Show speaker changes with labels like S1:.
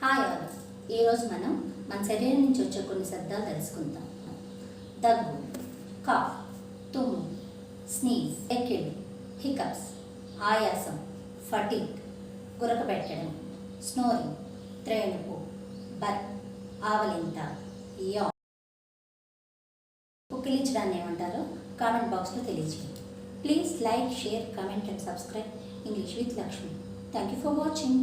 S1: Hi all. ఈరోజు మనం మన శరీరం నుంచి వచ్చే కొన్ని శబ్దాలు తెలుసుకుందాం. దగ్గు, కాఫ్, తుమ్ము, స్నీజ్, ఎక్కిళ్ళు, హికప్స్, ఆయాసం, ఫటీగ్, గురక పెట్టడం, స్నోరింగ్, త్రేణుపు, బర్త్, ఆవలింత, యాన్. పుక్కిలించడాన్ని ఏమంటారో కామెంట్ బాక్స్లో తెలియజేయండి. Please like, share, comment and subscribe English with Lakshmi. Thank you for watching.